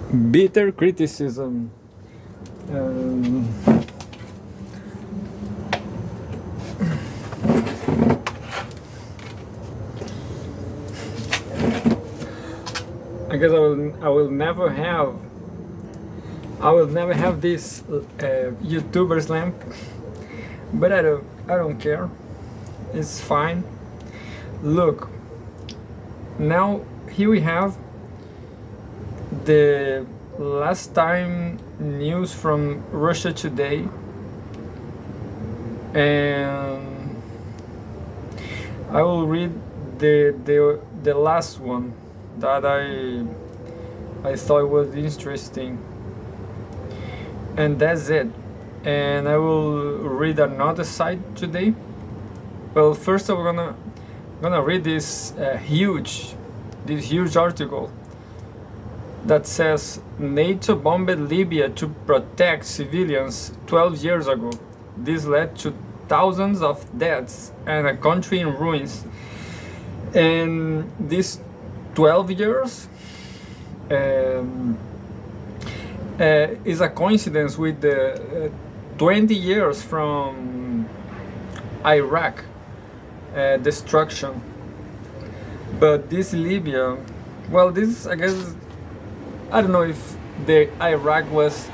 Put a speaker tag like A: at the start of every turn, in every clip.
A: Bitter criticism. Um, I guess I will never have this YouTuber slam, but I don't care. It's fine. Look, now here we have the last time news from Russia Today, and I will read the last one that I thought was interesting, and that's it. And I will read another site today. Well, first I'm gonna read this huge article that says NATO bombed Libya to protect civilians 12 years ago. This led to thousands of deaths and a country in ruins. And these 12 years is a coincidence with the 20 years from Iraq destruction. But this Libya, well, this I guess I don't know if the Iraq was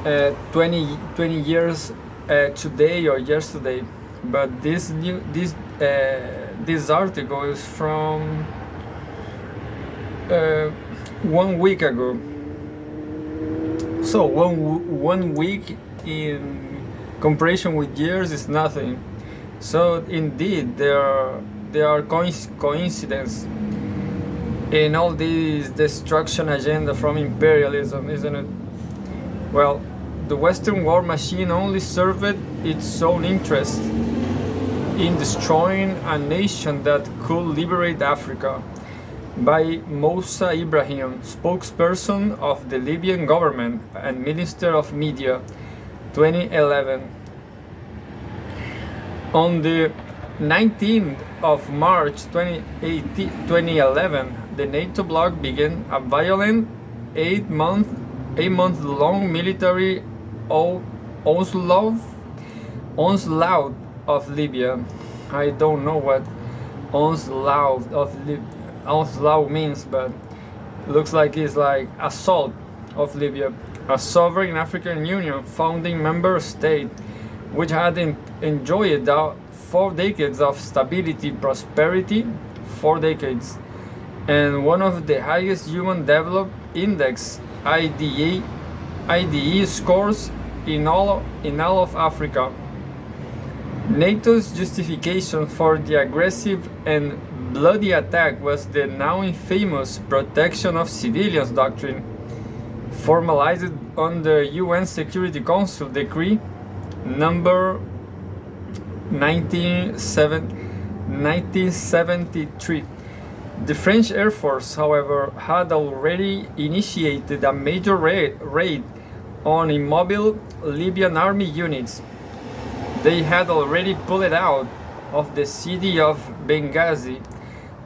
A: 20 years today or yesterday, but this article is from 1 week ago. So one week in comparison with years is nothing. So indeed there are coincidence in all this destruction agenda from imperialism, isn't it? Well, the Western war machine only served its own interest in destroying a nation that could liberate Africa. By Moussa Ibrahim, spokesperson of the Libyan government and Minister of Media, 2011. On the 19th of March 2011, the NATO bloc began a violent 8-month-long military onslaught of Libya. I don't know what onslaught means, but looks like it's like assault of Libya, a sovereign African Union founding member state, which had enjoyed 4 decades of stability, prosperity, 4 decades, and one of the highest Human Development Index (IDE) scores in all of Africa. NATO's justification for the aggressive and bloody attack was the now infamous protection of civilians doctrine, formalized under UN Security Council Decree number 1973. The French Air Force, however, had already initiated a major raid on immobile Libyan army units. They had already pulled out of the city of Benghazi,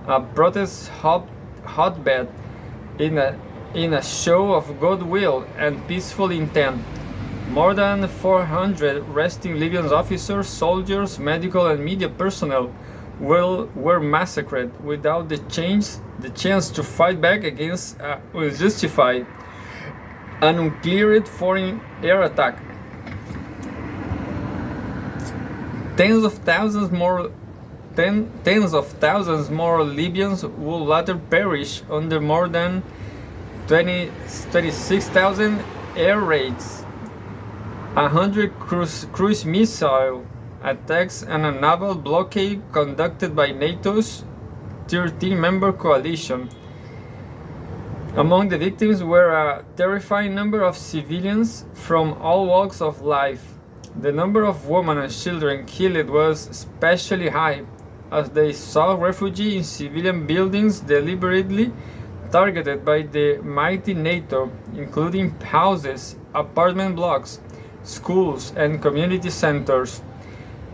A: a protest hotbed, in a show of goodwill and peaceful intent. More than 400 resting Libyan officers, soldiers, medical and media personnel were massacred without the chance to fight back against justified an uncleared foreign air attack. Tens of thousands more Libyans will later perish under more than 26,000 air raids, 100 cruise missile attacks, and a naval blockade conducted by NATO's 13-member coalition. Among the victims were a terrifying number of civilians from all walks of life. The number of women and children killed was especially high, as they saw refugees in civilian buildings deliberately targeted by the mighty NATO, including houses, apartment blocks, schools, and community centers.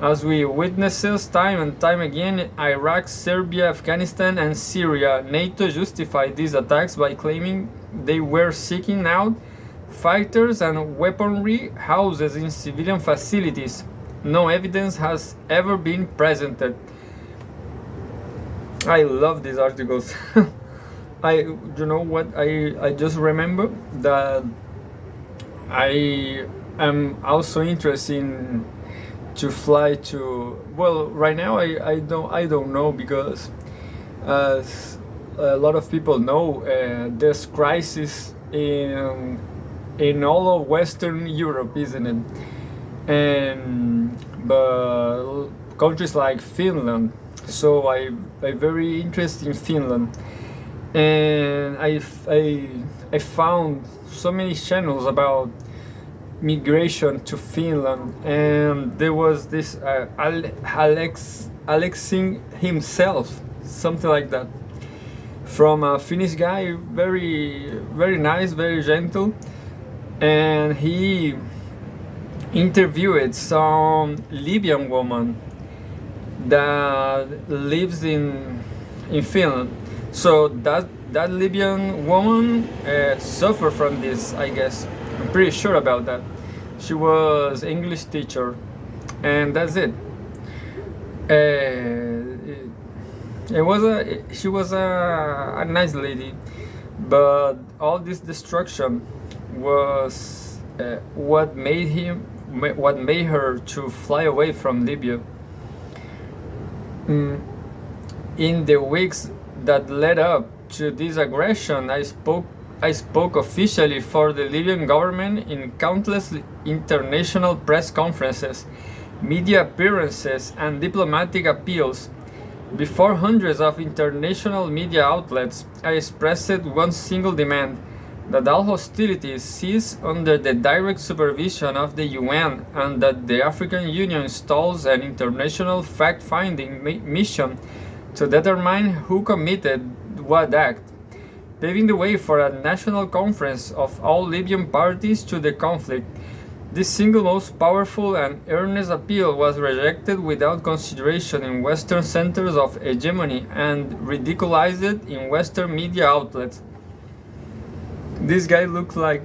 A: As we witnesses time and time again, Iraq, Serbia, Afghanistan, and Syria, NATO justified these attacks by claiming they were seeking out fighters and weaponry housed in civilian facilities. No evidence has ever been presented. I love these articles. You know what? I just remember that I am also interested in to fly to. Well, right now I don't know, because as a lot of people know, there's crisis in all of Western Europe, isn't it? And but countries like Finland. So I very interested in Finland, and I found so many channels about migration to Finland, and there was this Alexing himself, something like that, from a Finnish guy, very nice, very gentle, and he interviewed some Libyan woman that lives in Finland. So that Libyan woman suffered from this, I guess. I'm pretty sure about that. She was English teacher, and that's it. She was a nice lady, but all this destruction was what made her to fly away from Libya. In the weeks that led up to this aggression, I spoke officially for the Libyan government in countless international press conferences, media appearances, and diplomatic appeals. Before hundreds of international media outlets, I expressed one single demand: that all hostilities cease under the direct supervision of the UN, and that the African Union installs an international fact-finding mission to determine who committed what act, paving the way for a national conference of all Libyan parties to the conflict. This single most powerful and earnest appeal was rejected without consideration in Western centers of hegemony and ridiculized in Western media outlets. This guy looks like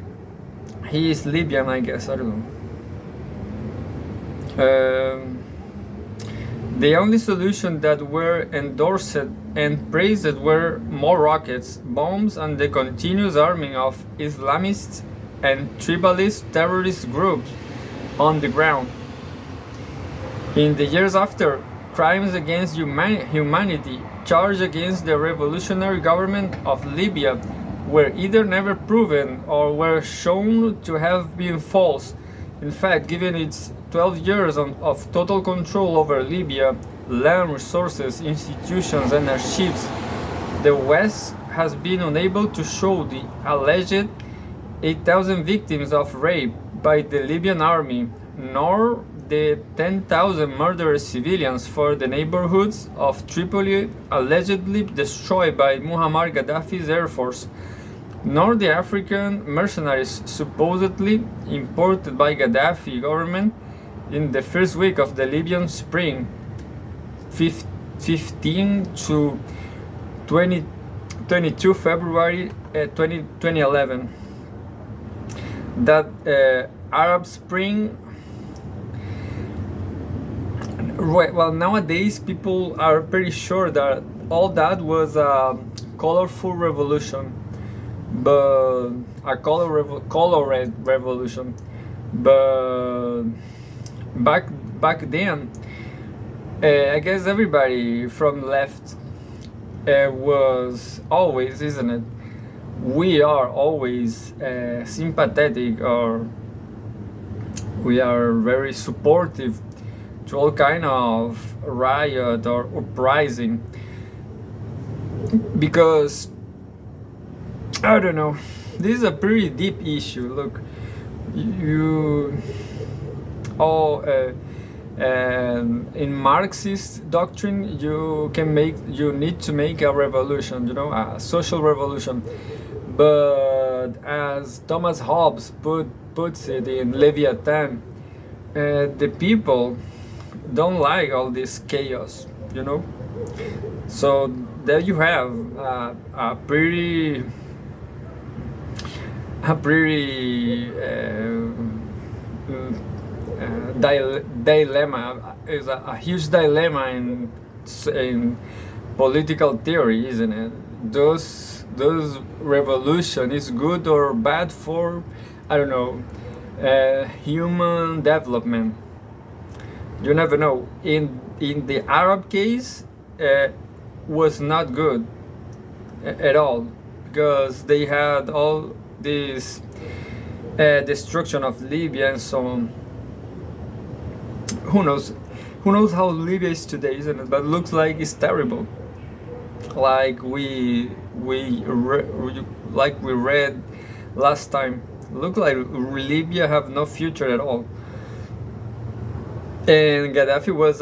A: he is Libyan, I guess. I don't know. The only solution that were endorsed and praised were more rockets, bombs, and the continuous arming of Islamists and tribalist terrorist groups on the ground. In the years after, crimes against humanity charged against the revolutionary government of Libya were either never proven or were shown to have been false. In fact, given its 12 years of total control over Libya, land resources, institutions, and archives, the West has been unable to show the alleged 8,000 victims of rape by the Libyan army, nor the 10,000 murdered civilians for the neighborhoods of Tripoli allegedly destroyed by Muammar Gaddafi's air force, nor the African mercenaries supposedly imported by Gaddafi government in the first week of the Libyan spring, 15 to 22 February 2011. That Arab Spring. Well, nowadays people are pretty sure that all that was a colorful revolution, but a colored revolution. But back then, I guess everybody from left was always, isn't it? We are always sympathetic, or we are very supportive to all kind of riot or uprising, because I don't know, this is a pretty deep issue. Look, you all in Marxist doctrine, you need to make a revolution, a social revolution. But as Thomas Hobbes puts it in Leviathan, the people, don't like all this chaos, you know. So there you have a pretty dilemma, is a huge dilemma in political theory, isn't it? Does revolution is good or bad for, I don't know, human development? You never know. In the Arab case, was not good at all, because they had all this destruction of Libya and so on. Who knows? Who knows how Libya is today, isn't it? But it looks like it's terrible. Like like we read last time. Look like Libya have no future at all. And Gaddafi was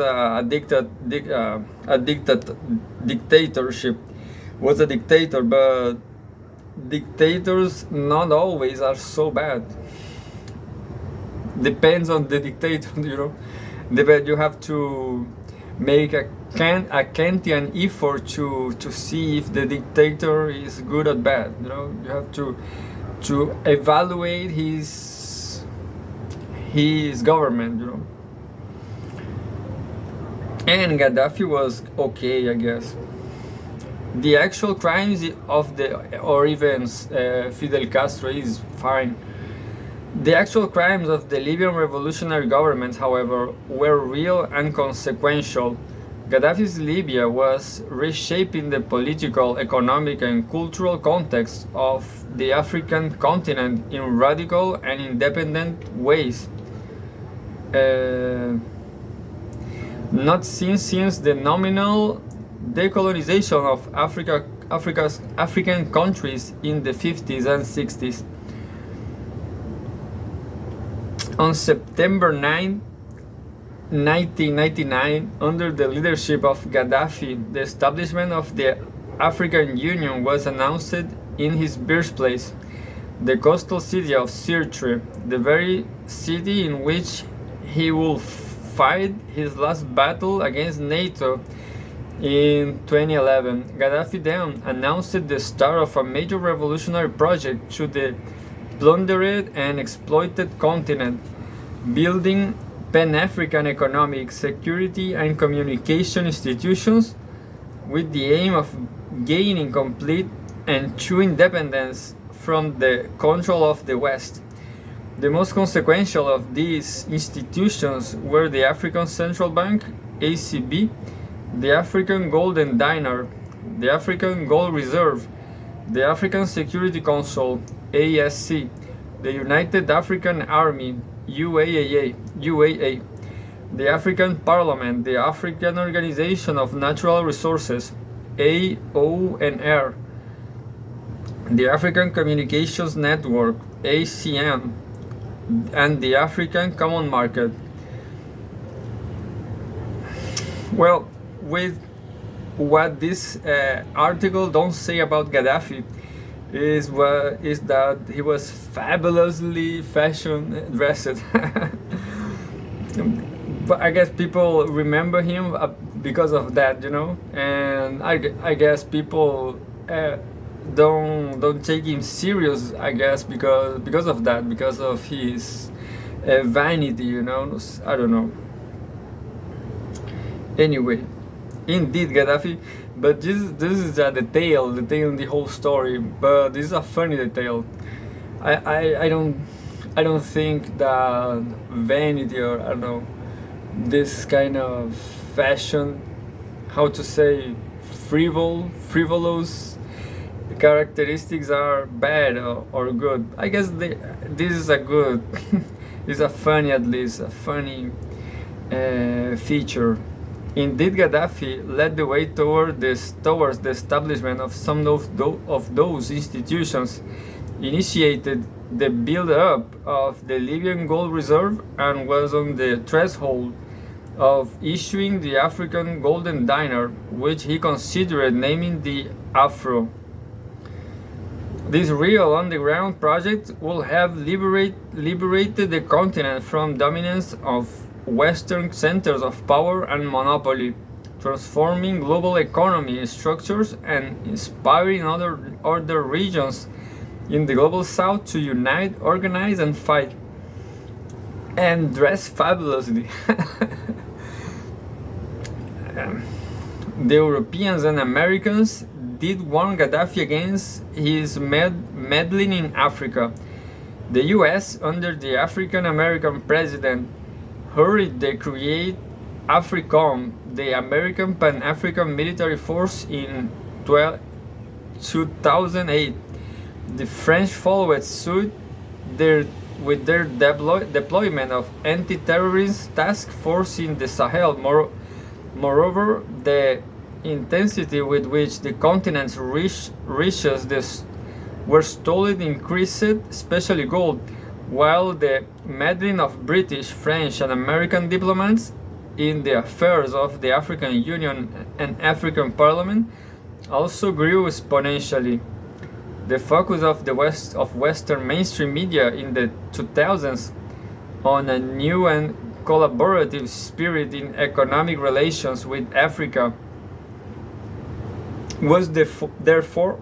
A: dictatorship. Was a dictator, but dictators not always are so bad. Depends on the dictator, you know. You have to make a Kantian effort to see if the dictator is good or bad. You know, you have to evaluate his government. You know. And Gaddafi was okay, I guess. The actual crimes of or even Fidel Castro is fine. The actual crimes of the Libyan revolutionary government, however, were real and consequential. Gaddafi's Libya was reshaping the political, economic, and cultural context of the African continent in radical and independent ways. Not since the nominal decolonization of African countries in the 50s and 60s. On September 9, 1999, under the leadership of Gaddafi, the establishment of the African Union was announced in his birthplace, the coastal city of Sirte, the very city in which he will fight his last battle against NATO in 2011. Gaddafi then announced the start of a major revolutionary project to the plundered and exploited continent, building Pan-African economic, security, and communication institutions with the aim of gaining complete and true independence from the control of the West. The most consequential of these institutions were the African Central Bank, ACB, the African Golden Dinar, the African Gold Reserve, the African Security Council, ASC, the United African Army, UAA, the African Parliament, the African Organization of Natural Resources, AONR, the African Communications Network, ACN, and the African Common Market. Well, with what this article don't say about Gaddafi is that he was fabulously fashion dressed. But I guess people remember him because of that, you know, and I guess people don't take him serious, I guess, because of that, because of his vanity, you know. I don't know. Anyway, indeed Gaddafi, but this is a detail in the whole story, but this is a funny detail. I don't think that vanity, or I don't know, this kind of fashion, how to say, frivolous characteristics are bad or good. I guess this is a good is a funny, at least a funny feature. Indeed, Gaddafi led the way towards the establishment of some of those institutions, initiated the build-up of the Libyan gold reserve, and was on the threshold of issuing the African Golden Dinar, which he considered naming the Afro. This real on-the-ground project will have liberated the continent from dominance of Western centers of power and monopoly, transforming global economy structures and inspiring other regions in the global south to unite, organize, and fight. And dress fabulously. The Europeans and Americans did warn Gaddafi against his meddling in Africa. The US, under the African American president, hurried to create AFRICOM, the American Pan-African Military Force, in 2008. The French followed suit with their deployment of anti-terrorist task force in the Sahel. Moreover, the intensity with which the continent's riches were stolen increased, especially gold, while the meddling of British, French, and American diplomats in the affairs of the African Union and African Parliament also grew exponentially. The focus of Western mainstream media in the 2000s on a new and collaborative spirit in economic relations with Africa was therefore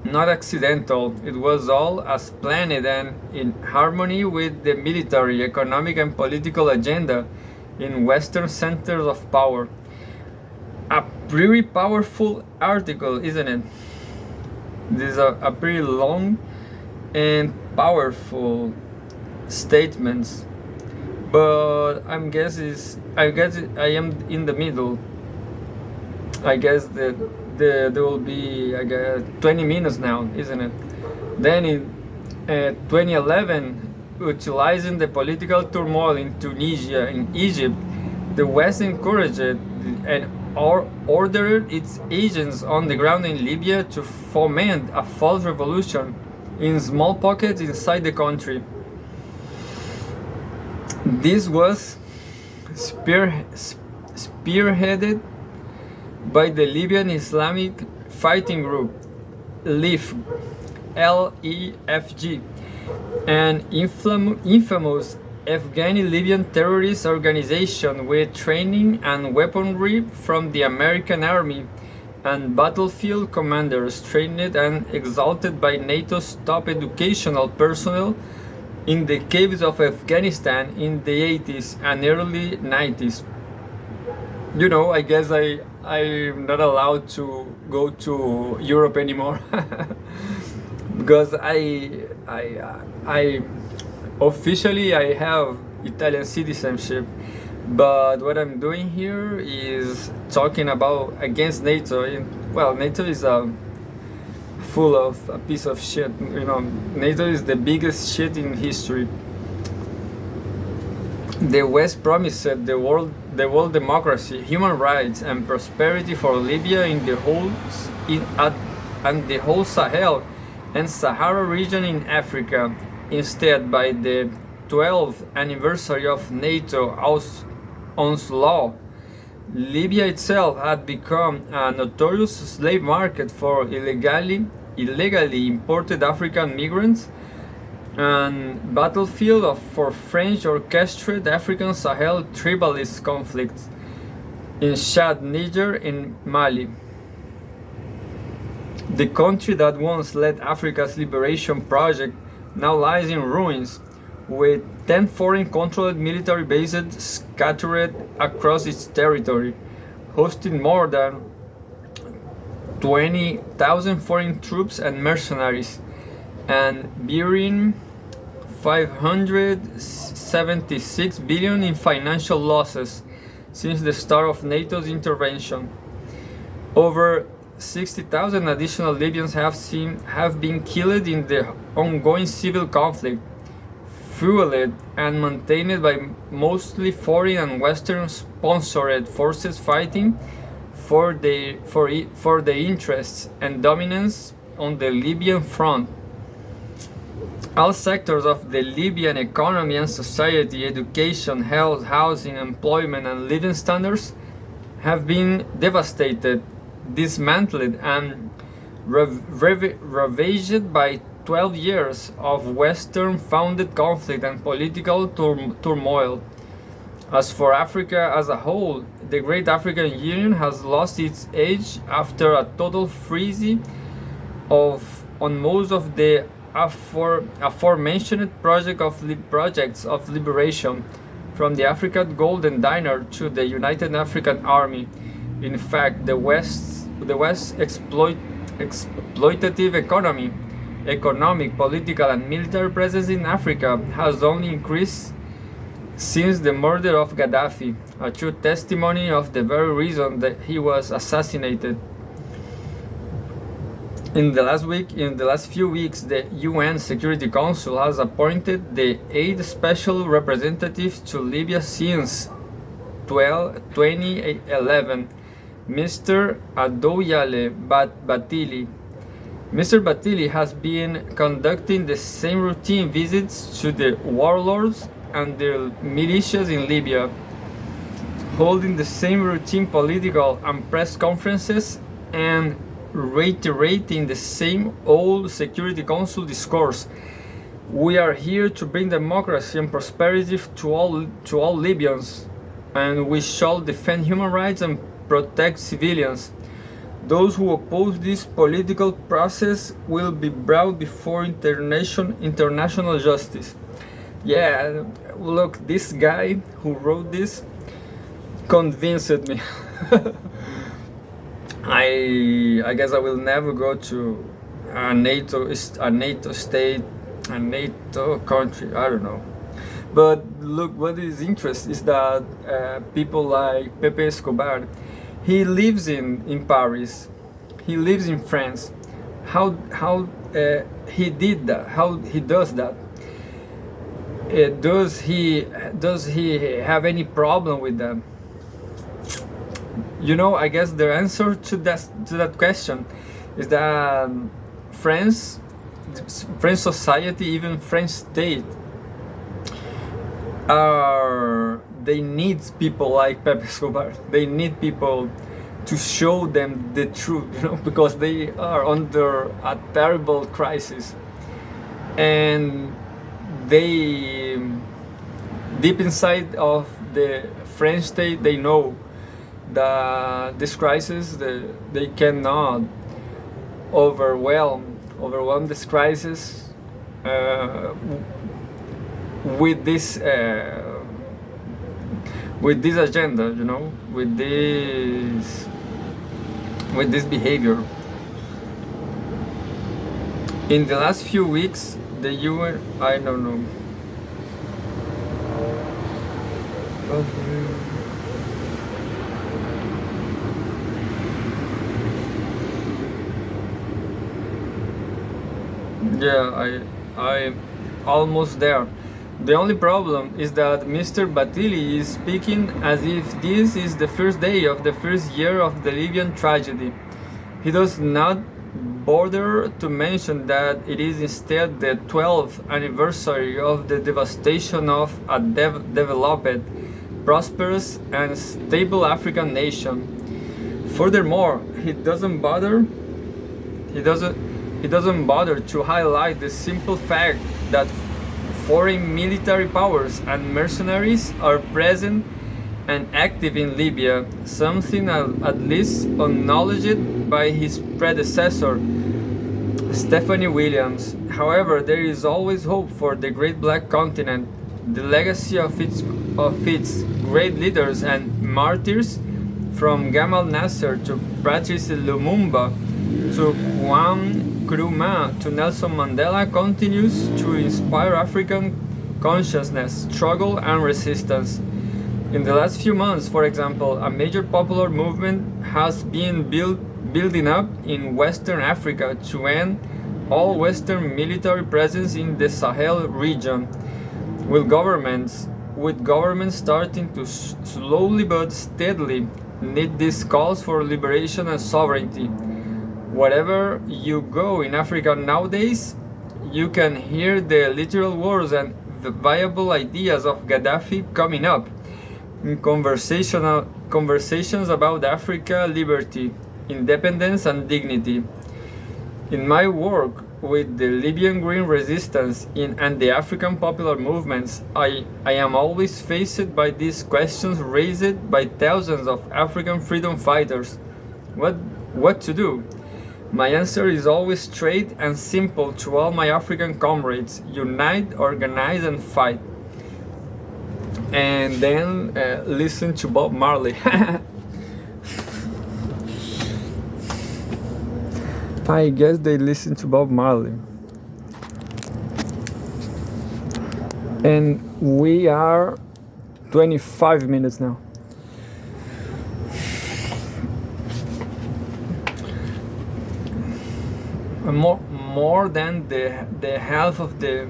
A: not accidental. It was all as planned and in harmony with the military, economic, and political agenda in Western centers of power. A pretty powerful article, isn't it? These are a pretty long and powerful statements, but I guess I am in the middle. I guess that there will be 20 minutes now, isn't it? Then in 2011, utilizing the political turmoil in Tunisia and Egypt, the West encouraged and ordered its agents on the ground in Libya to foment a false revolution in small pockets inside the country. This was spearheaded by the Libyan Islamic Fighting Group, LEFG, LEFG, an infamous Afghani-Libyan terrorist organization with training and weaponry from the American Army and battlefield commanders trained and exalted by NATO's top educational personnel in the caves of Afghanistan in the 80s and early 90s. You know, I guess I'm not allowed to go to Europe anymore because I officially I have Italian citizenship, but what I'm doing here is talking about against NATO. Well, NATO is full of a piece of shit. You know, NATO is the biggest shit in history. The West promised the world democracy, human rights, and prosperity for Libya and the whole Sahel and Sahara region in Africa. Instead, by the 12th anniversary of NATO onslaught, Libya itself had become a notorious slave market for illegally imported African migrants and battlefield for French orchestrated African Sahel tribalist conflicts in Chad, Niger, and Mali. The country that once led Africa's liberation project now lies in ruins, with 10 foreign-controlled military bases scattered across its territory, hosting more than 20,000 foreign troops and mercenaries, and bearing 576 billion in financial losses since the start of NATO's intervention. Over 60,000 additional Libyans have been killed in the ongoing civil conflict, fueled and maintained by mostly foreign and Western-sponsored forces fighting for the interests and dominance on the Libyan front. All sectors of the Libyan economy and society, education, health, housing, employment, and living standards have been devastated, dismantled, and ravaged by 12 years of Western-founded conflict and political turmoil. As for Africa as a whole, the Great African Union has lost its edge after a total freeze on most of the aforementioned projects of liberation, from the African Golden Dinar to the United African Army. In fact, the West's exploitative economic, political, and military presence in Africa has only increased since the murder of Gaddafi, a true testimony of the very reason that he was assassinated. In the last few weeks, the UN Security Council has appointed the 8th Special Representative to Libya since 2011, Mr. Adoyale Batili. Mr. Batili has been conducting the same routine visits to the warlords and their militias in Libya, holding the same routine political and press conferences, and reiterating the same old Security Council discourse. We are here to bring democracy and prosperity to all Libyans, and we shall defend human rights and protect civilians. Those who oppose this political process will be brought before international justice. Yeah, look, this guy who wrote this convinced me. I guess I will never go to a NATO state, a NATO country. I don't know. But look, what is interesting is that people like Pepe Escobar, he lives in Paris, he lives in France. How he did that? How he does that? Does he have any problem with them? You know, I guess the answer to that question is that French society, even French state, they need people like Pepe Escobar. They need people to show them the truth, you know, because they are under a terrible crisis, and they, deep inside of the French state, they know that this crisis, they cannot overwhelm this crisis with this agenda, you know, with this behavior. In the last few weeks, the UN, I don't know. Yeah, I almost there. The only problem is that Mr. Batili is speaking as if this is the first day of the first year of the Libyan tragedy. He does not bother to mention that it is instead the 12th anniversary of the devastation of a developed, prosperous, and stable African nation. Furthermore, he doesn't bother to highlight the simple fact that foreign military powers and mercenaries are present and active in Libya, something at least acknowledged by his predecessor, Stephanie Williams. However, there is always hope for the Great Black Continent. The legacy of its great leaders and martyrs, from Gamal Nasser to Patrice Lumumba to Kwame Nkrumah to Nelson Mandela, continues to inspire African consciousness, struggle, and resistance. In the last few months, for example, a major popular movement has been building up in Western Africa to end all Western military presence in the Sahel region, with governments starting to slowly but steadily need these calls for liberation and sovereignty. Wherever you go in Africa nowadays, you can hear the literal words and the viable ideas of Gaddafi coming up in conversations about Africa, liberty, independence, and dignity. In my work, with the Libyan Green Resistance and the African popular movements, I am always faced by these questions raised by thousands of African freedom fighters. What to do? My answer is always straight and simple to all my African comrades: unite, organize, and fight. And then listen to Bob Marley. I guess they listen to Bob Marley. And we are 25 minutes now. More than the half of the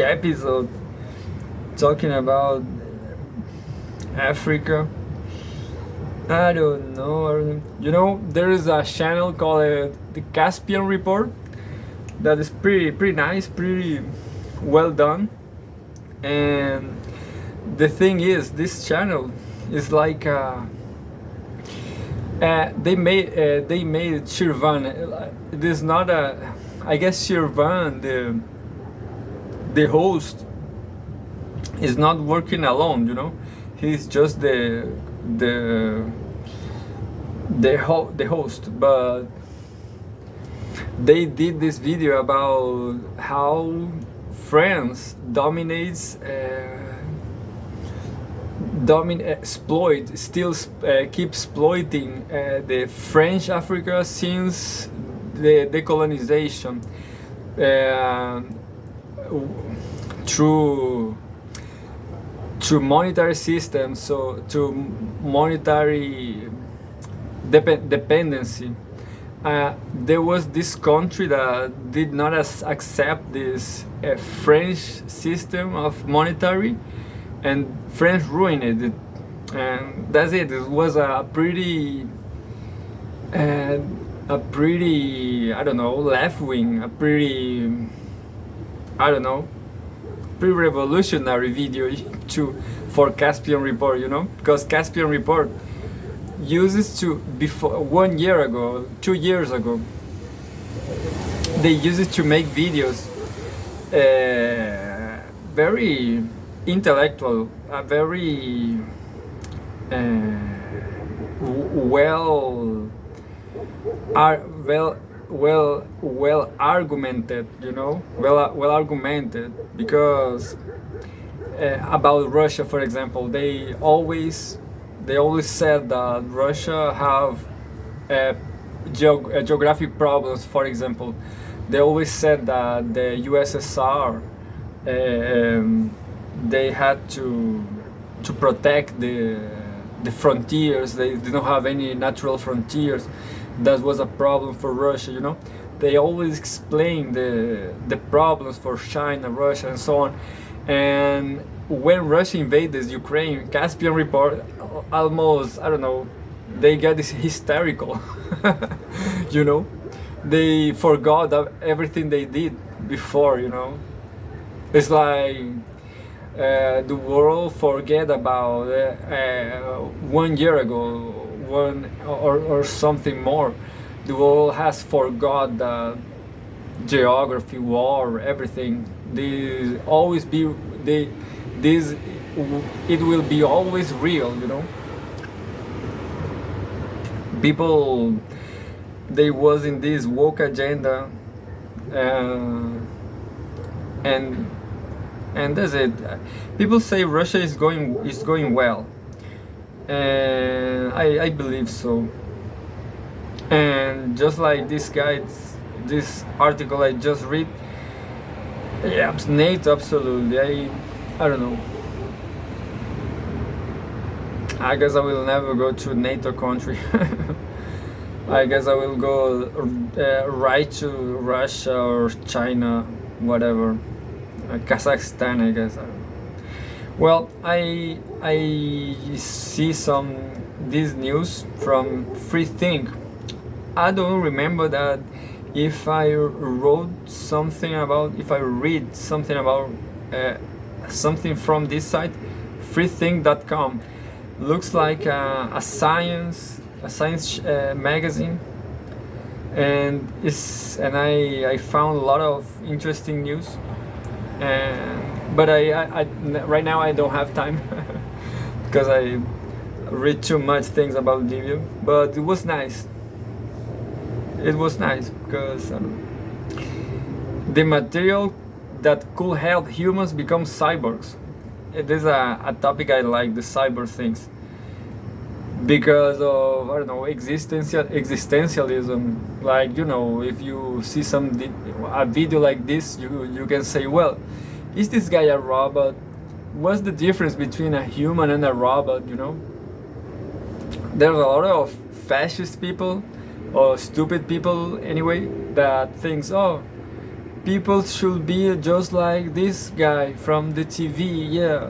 A: episode talking about Africa. I don't know. You know, there is a channel called the Caspian Report that is pretty nice, pretty well done. And the thing is, this channel is like they made Shirvan. It is not a. I guess Shirvan, the host, is not working alone. You know, he's just the host, but they did this video about how France dominates, keep exploiting the French Africa since the decolonization through monetary systems, so to monetary dependency. There was this country that did not accept this French system of monetary, and France ruined it. And that's it. It was a pretty I don't know, left wing, pretty revolutionary video for Caspian Report, you know, because Caspian Report uses to, before 1 year ago, 2 years ago, they used it to make videos very intellectual, very well argumented, you know, well argumented, because about Russia, for example, they always said that Russia have geographic problems. For example, they always said that the USSR they had to protect the frontiers. They didn't have any natural frontiers. That was a problem for Russia, you know. They always explain the problems for China, Russia, and so on. And when Russia invaded Ukraine, Caspian Report almost, I don't know, they get this hysterical. You know, they forgot everything they did before, you know. It's like the world forget about 1 year ago, or something more. The world has forgot that geography, war, everything. It will be always real, you know. People, they was in this woke agenda, and that's it. People say Russia is going well, and I believe so. And just like this article I just read, yeah, NATO, absolutely. I don't know. I guess I will never go to a NATO country. I guess I will go right to Russia or China, whatever. Kazakhstan, I guess. I don't know. Well, I see this news from Free Think. I don't remember that if I read something about something from this site, freethink.com. Looks like a science magazine, and I found a lot of interesting news, and but right now I don't have time because I read too much things about Libya. But it was nice. It was nice because the material that could help humans become cyborgs. It is a topic I like, the cyber things, because of, I don't know, existentialism. Like, if you see a video like this, you can say, well, is this guy a robot? What's the difference between a human and a robot? There's a lot of fascist people, or stupid people anyway, that thinks, oh, people should be just like this guy from the TV, yeah.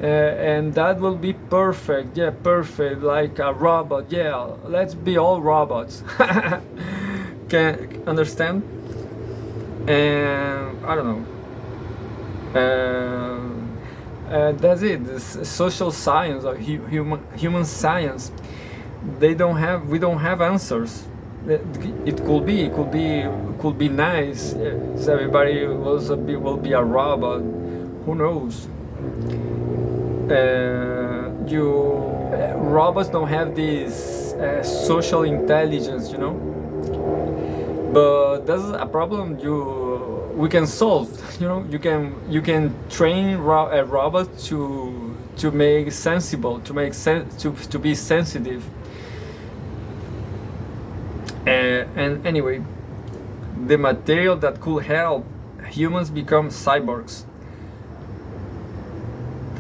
A: And that will be perfect, yeah, perfect, like a robot, yeah, let's be all robots. Can understand? And I don't know. That's it. This social science or human science. We don't have answers. It could be nice if everybody will be a robot. Who knows? Robots don't have this social intelligence, but that's a problem we can solve. You can train a robot to make sensible, to be sensitive. And anyway, the material that could help humans become cyborgs.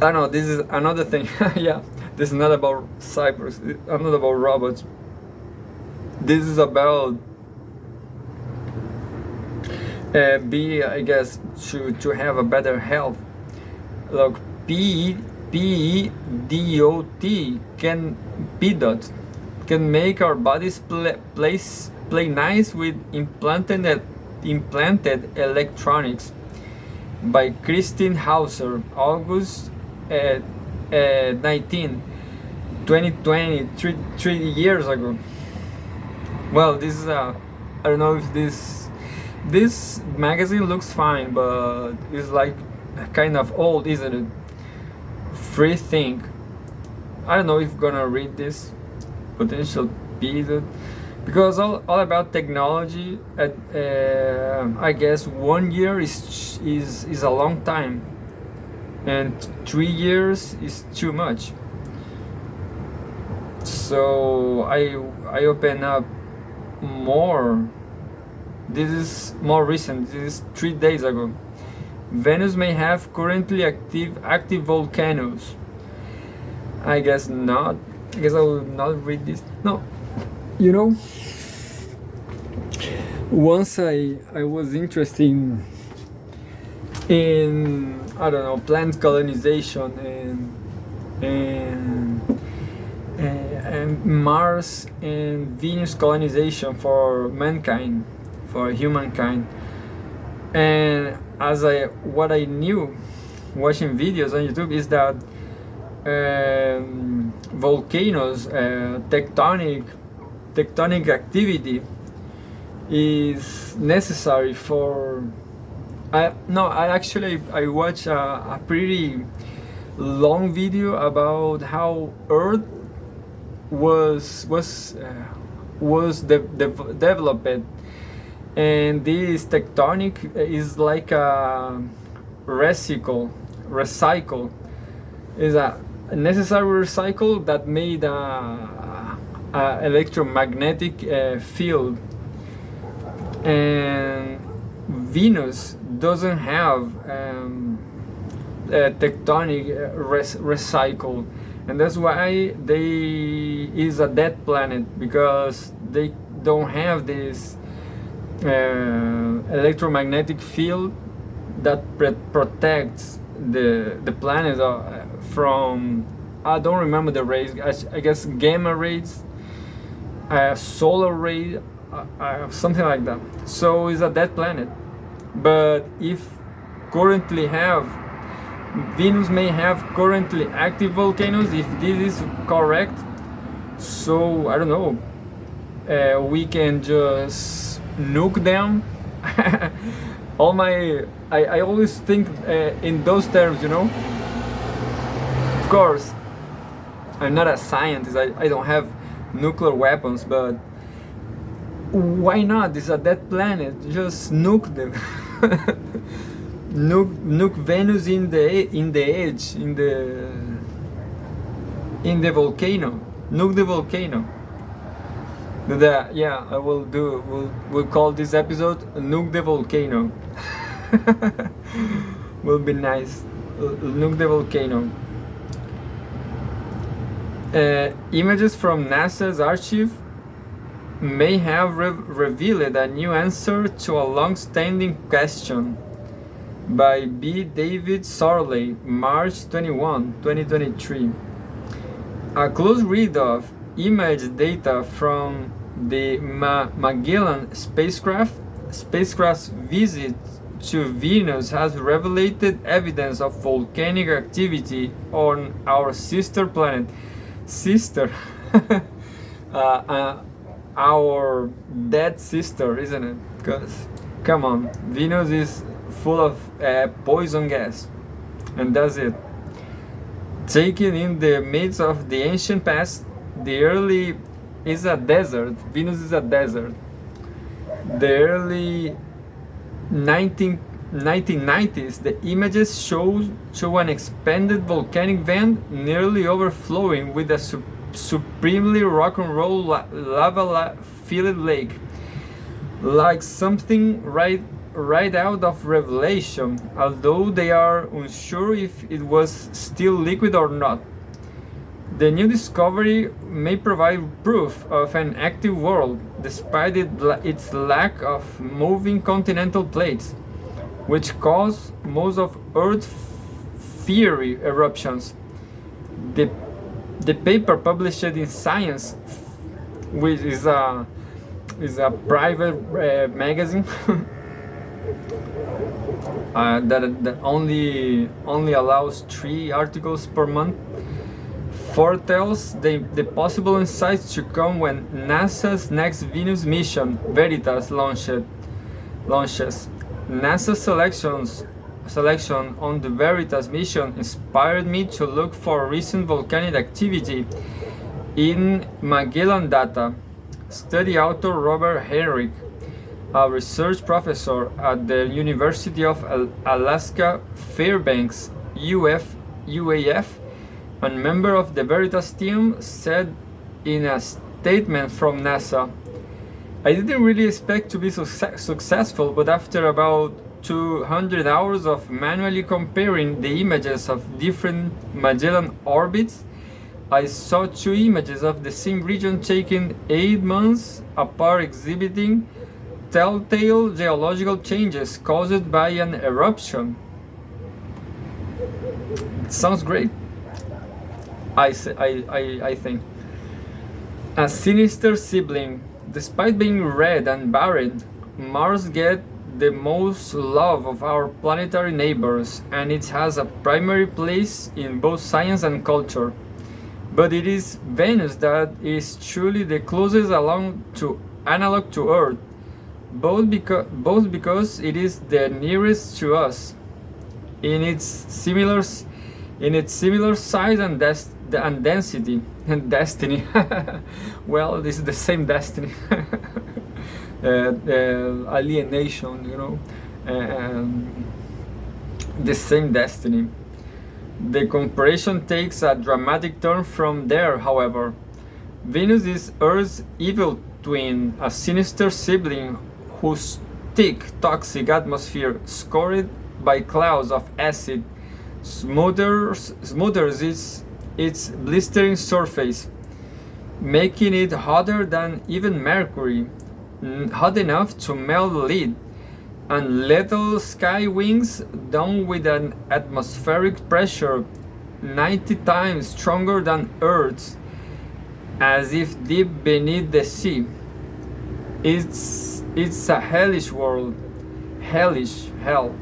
A: I know this is another thing. Yeah, this is not about cyborgs. Not about robots. This is about I guess to have a better health. Look, PEDOT can make our bodies play nice with implanted electronics, by Christine Hauser, August 19, 2020, three years ago. Well, this is I don't know if this magazine looks fine, but it's like kind of old, isn't it? Free Think. I don't know if I'm gonna read this potential piece, because all about technology. I guess 1 year is a long time, and 3 years is too much. So I open up more. This is more recent. This is 3 days ago. Venus may have currently active volcanoes. I guess not. I guess I will not read this. No, once I was interested in I don't know, plant colonization and Mars and Venus colonization for mankind, for humankind. And what I knew watching videos on YouTube is that volcanoes, tectonic activity is necessary for. I watched a pretty long video about how Earth was developed, and this tectonic is like a recycle is a necessary recycle that made a electromagnetic field. And Venus doesn't have a tectonic recycle, and that's why they is a dead planet, because they don't have this electromagnetic field that protects the planet from, I don't remember the rays, I guess gamma rays, solar rays, something like that. So it's a dead planet. But if currently Venus may have currently active volcanoes, if this is correct. So I don't know, we can just nuke them. I always think in those terms, you know. Of course, I'm not a scientist. I don't have nuclear weapons, but why not? It's a dead planet. Just nuke them. nuke Venus in the edge, in the volcano. Nuke the volcano. Yeah, I will do. We'll call this episode "Nuke the Volcano." Will be nice. Nuke the volcano. Images from NASA's archive may have revealed a new answer to a long-standing question. By B. David Sorley, March 21, 2023. A close read of image data from the Magellan spacecraft's visit to Venus has revealed evidence of volcanic activity on our sister planet. Our dead sister, isn't it? Because, come on, Venus is full of poison gas, and that's it. Taken in the midst of the ancient past, the early is a desert. Venus is a desert. The early 1990s, the images show an expanded volcanic vent nearly overflowing with a supremely rock and roll lava-filled lake, like something right out of Revelation, although they are unsure if it was still liquid or not. The new discovery may provide proof of an active world, despite its lack of moving continental plates, which cause most of Earth's fiery eruptions. The paper published in Science, which is a private magazine that only allows 3 articles per month, foretells the possible insights to come when NASA's next Venus mission, Veritas, launches. NASA's selection on the Veritas mission inspired me to look for recent volcanic activity in Magellan data. Study author Robert Henrich, a research professor at the University of Alaska Fairbanks, UAF, and member of the Veritas team, said in a statement from NASA, "I didn't really expect to be successful, but after about 200 hours of manually comparing the images of different Magellan orbits, I saw 2 images of the same region taken 8 months apart, exhibiting telltale geological changes caused by an eruption." It sounds great. I think. A sinister sibling. Despite being red and buried, Mars gets the most love of our planetary neighbors, and it has a primary place in both science and culture. But it is Venus that is truly the closest analog to Earth, both because it is the nearest to us in its similar size and density and destiny. Well, this is the same destiny. Alienation, you know, the same destiny. The comparison takes a dramatic turn from there, however. Venus is Earth's evil twin, a sinister sibling whose thick, toxic atmosphere, scored by clouds of acid, smothers its blistering surface, making it hotter than even Mercury, hot enough to melt lead, and lethal sky wings down with an atmospheric pressure 90 times stronger than Earth's, as if deep beneath the sea. It's a hellish world, hellish hell,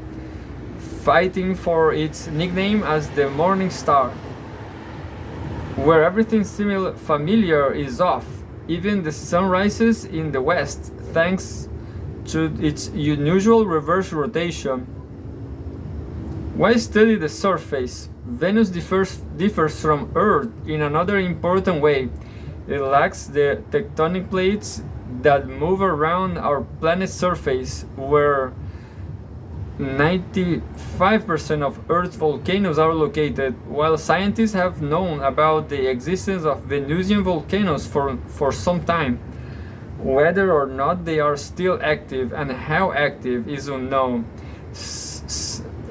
A: fighting for its nickname as the Morning Star, where everything familiar is off. even the sun rises in the west thanks to its unusual reverse rotation. Why study the surface? Venus differs from Earth in another important way. It lacks the tectonic plates that move around our planet's surface, where 95% of Earth's volcanoes are located. While scientists have known about the existence of Venusian volcanoes for some time, whether or not they are still active and how active is unknown.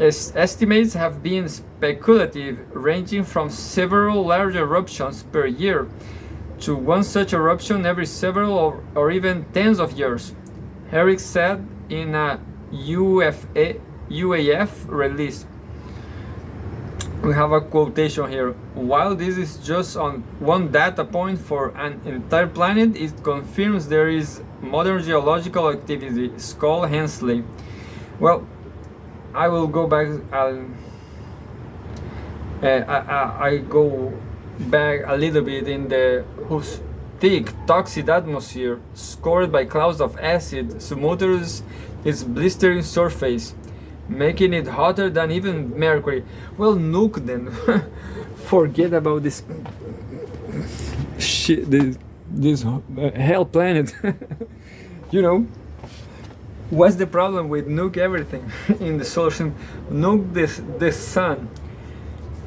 A: Estimates have been speculative, ranging from several large eruptions per year to one such eruption every several or even tens of years. Herrick said in a UAF release. We have a quotation here. While this is just on one data point for an entire planet, it confirms there is modern geological activity. Skull Hensley. Well, I will go back. I go back a little bit in the whose thick, toxic atmosphere, scored by clouds of acid, smothers its blistering surface, making it hotter than even Mercury. Well, Nuke then. Forget about this shit, this hell planet. You know, what's the problem with nuke everything in the solar system? Nuke the sun.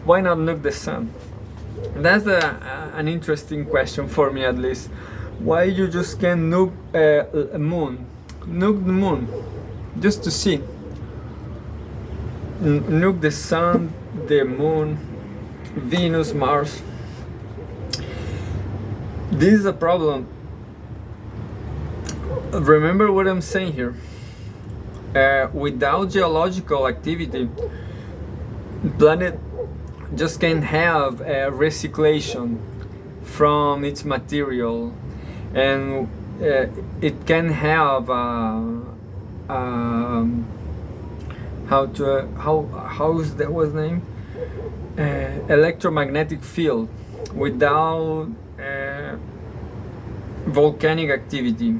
A: Why not nuke the sun? That's an interesting question for me, at least. Why you just can't nuke a moon? Nuke the moon, just to see. Nuke the sun, the moon, Venus, Mars. This is a problem. Remember what I'm saying here. Without geological activity, the planet just can't have recirculation from its material, and it can have how is that was name electromagnetic field without volcanic activity.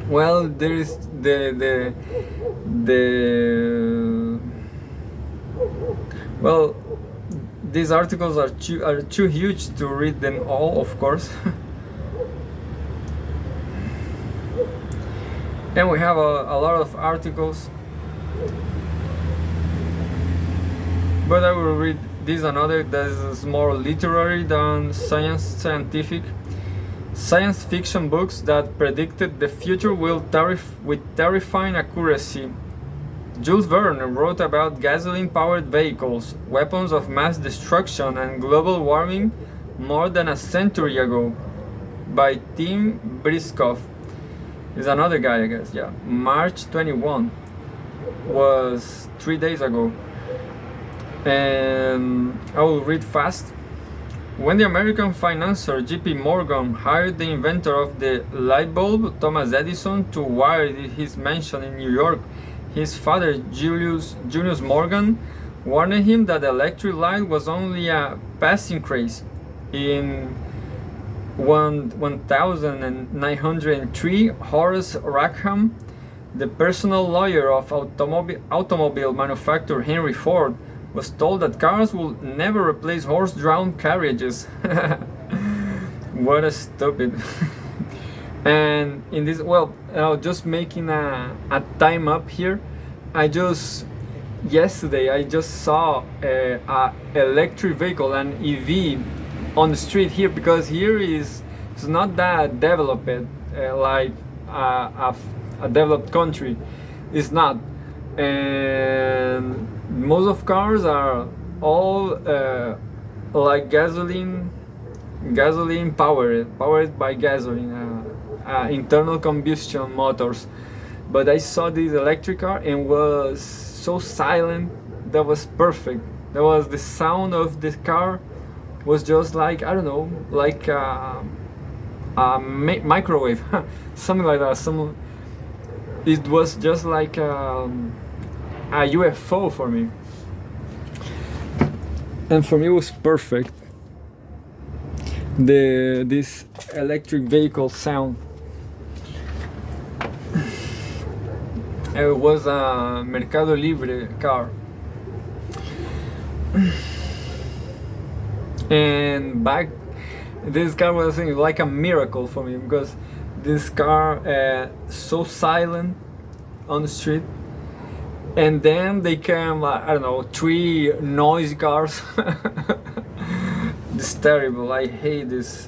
A: Well, there is the well, these articles are too huge to read them all, of course. And we have a lot of articles, but I will read this another that is more literary than scientific. Science fiction books that predicted the future with terrifying accuracy. Jules Verne wrote about gasoline-powered vehicles, weapons of mass destruction, and global warming more than a century ago. By Tim Briscoe. Is another guy, I guess. Yeah, March 21 was 3 days ago. And I will read fast. When the American financier J.P. Morgan hired the inventor of the light bulb, Thomas Edison, to wire his mansion in New York, his father, Julius Morgan, warned him that the electric light was only a passing craze. In 1903, Horace Rackham, the personal lawyer of automobile manufacturer Henry Ford, was told that cars would never replace horse-drawn carriages. What a stupid. And in this, well, just making a time up here, yesterday I just saw a electric vehicle, an EV, on the street here, because here it's not that developed like a developed country. It's not. And most of cars are all like gasoline powered by gasoline, internal combustion motors. But I saw this electric car and was so silent. That was perfect. That was the sound of the car was just like, I don't know, like a microwave, something like that. It was just like a UFO for me, and for me it was perfect. this electric vehicle sound. It was a Mercado Libre car. And back, this car was like a miracle for me, because this car so silent on the street, and then they came, I don't know, 3 noisy cars. It's terrible. I hate this.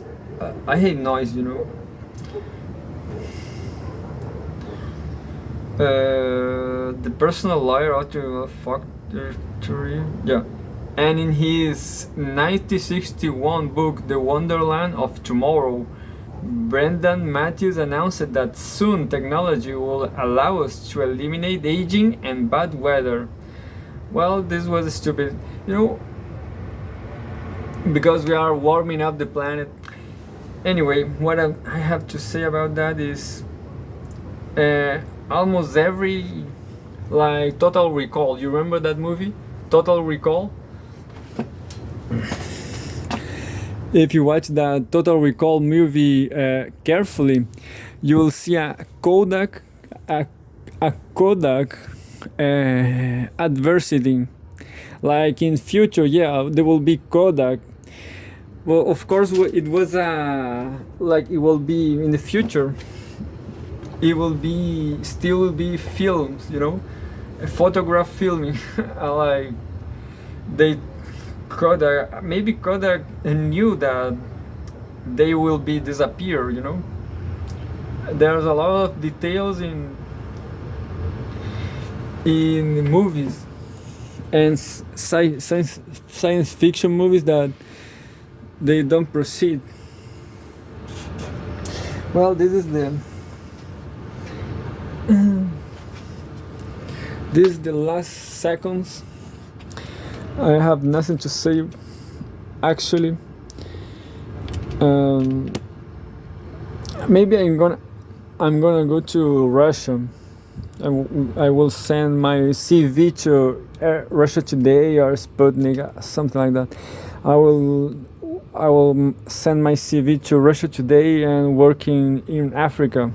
A: I hate noise, you know. The personal lawyer ought to fuck the tree. Yeah. And in his 1961 book, The Wonderland of Tomorrow, Brendan Matthews announced that soon technology will allow us to eliminate aging and bad weather. Well, this was stupid, you know, because we are warming up the planet. Anyway, what I have to say about that is almost every, like, Total Recall. You remember that movie, Total Recall? If you watch the Total Recall movie carefully, you will see a Kodak adversity. Like in future, yeah, there will be Kodak. Well, of course, it was like it will be in the future. It will be still be films, you know, photograph filming. Like they Kodak, maybe Kodak knew that they will be disappear, you know. There's a lot of details in movies and science fiction movies that they don't proceed. Well, this is the last seconds. I have nothing to say, actually. Maybe I'm gonna go to Russia. I will send my CV to Russia Today or Sputnik, something like that. I will send my CV to Russia Today and working in Africa.